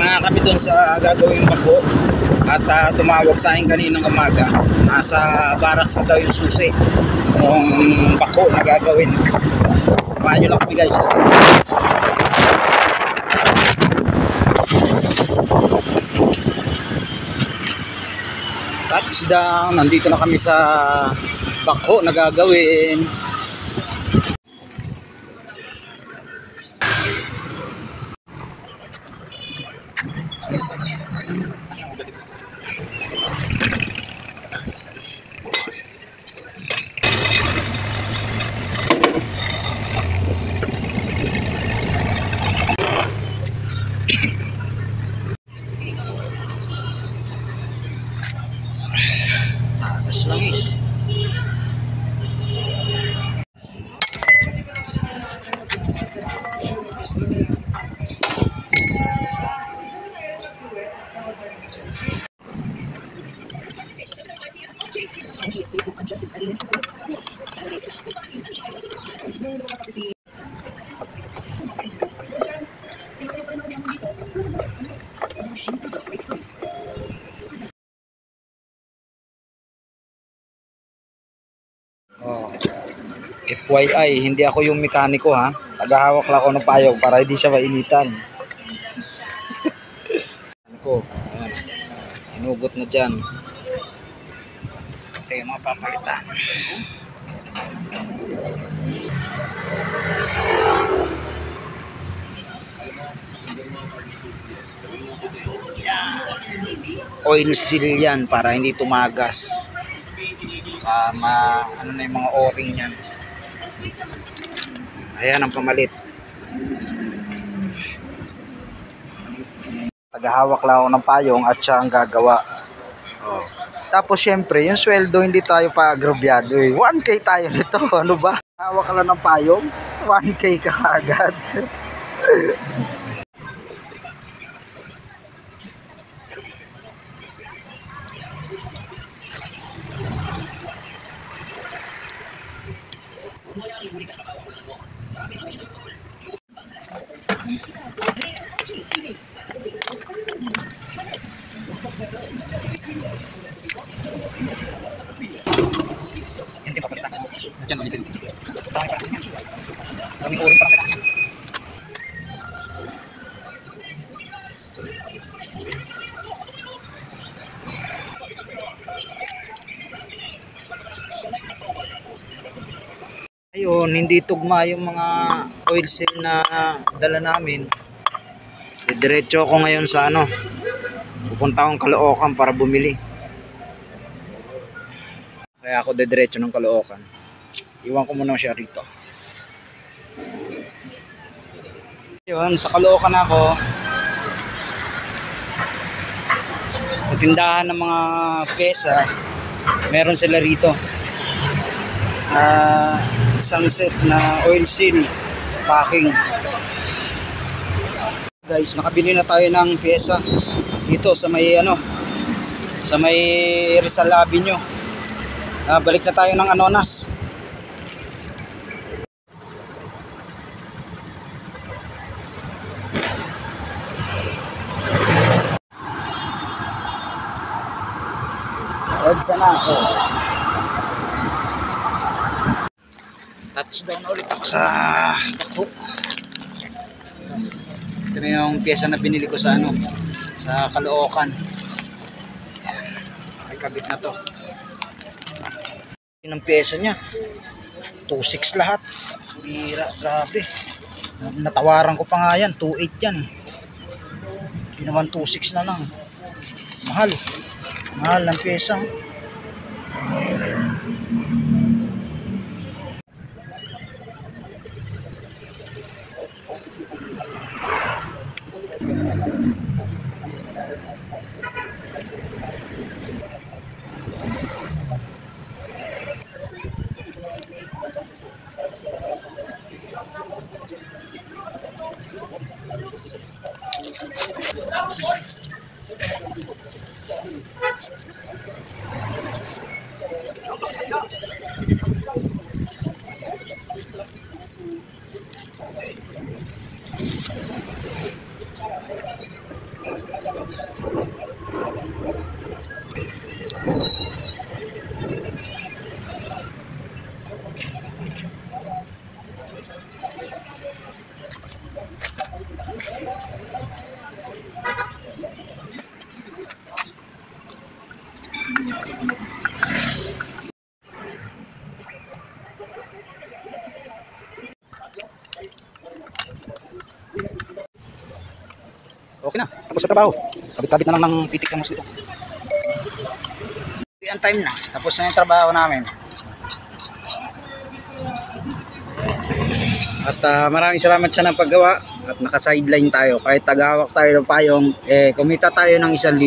na kami doon sa gagawing bako at tumawag sa akin kaninang umaga. Nasa barracks na daw yung susi yung bako na gagawin. Samahan nyo lang kami guys. Touchdown, nandito na kami sa bako na gagawin. Langis. Oh. FYI, hindi ako yung mekaniko ha. Tagahawak lang ako ng payong para hindi siya mainitan. Ako, ayan. Inugot na dyan. Ito yung mga papalitan. Oil seal yan para hindi tumagas. Ano na yung mga o-ring yan. Ayan ang pamalit. Tagahawak lang ako ng payong at siya ang gagawa. Oh. Tapos syempre yung sweldo hindi tayo pa-agrobyado eh. 1K tayo nito. Ano ba? Hawak ka lang ng payong 1K ka agad. Hindi pa palitan. Diyan mamisin. Dami pa rin. Daming orin para palitan. Ayun, hindi tugma yung mga oil seal na dala namin. Diretso ako ngayon sa pupunta akong Caloocan para bumili. Kaya ako diretso ng Caloocan. Iwan ko muna siya rito. Ayun, sa Caloocan ako. Sa tindahan ng mga pyesa, meron sila rito. Isang set na oil seal packing. Guys, nakabili na tayo ng pyesa dito sa may sa may Rizal Avenue. Balik na tayo ng Anonas. Sa EDSA na ako. Touchdown na ulit ako sa bako. Ito na yung pyesa na binili ko sa sa Caloocan. May kabit na to. Yun ang pyesa niya. 2.6 lahat. Bira, grabe. Natawaran ko pa nga yan. 2.8 yan eh. Hindi naman 2.6 na lang. Mahal. Mahal ng pyesa. Okay na, tapos sa trabaho. Kabit-kabit na lang ng pitik ng mosquito. Ang time na, tapos na yung trabaho namin. At maraming salamat sa paggawa at naka-sideline tayo. Kahit tagawak tayo ng payong, kumita tayo ng 1,000.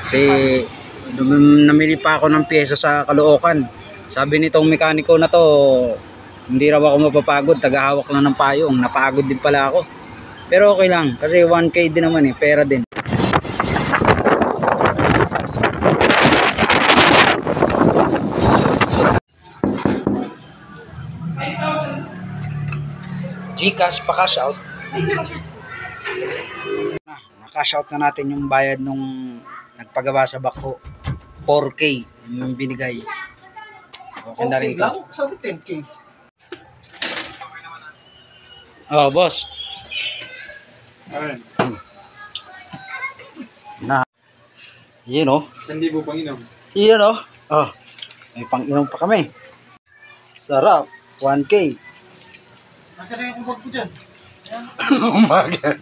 Kasi namili pa ako ng pyesa sa Caloocan. Sabi nitong mekaniko na to, hindi raw ako mapapagod, tagahawak lang ng payong. Napagod din pala ako. Pero okay lang, kasi 1K din naman pera din. Gcash pa cash out. Na-cash out na natin yung bayad nung nagpagawa sa bako. 4K yung binigay. Okay na rin to. Sabi 10K. Oh, boss. Alright. Na. Yun oh. 1,000 pang inom. Yun oh. Oh. May pang-inom pa kami. Sarap. 1K. Nasa na yung bag ko dyan? Umaga.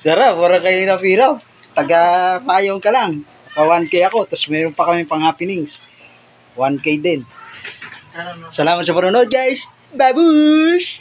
Sarap. Wala kayo na piraw. Taga-payong ka lang. Naka 1K ako. Tapos mayroon pa kami pang happenings. 1K din. Salamat sa panonood guys. Babush!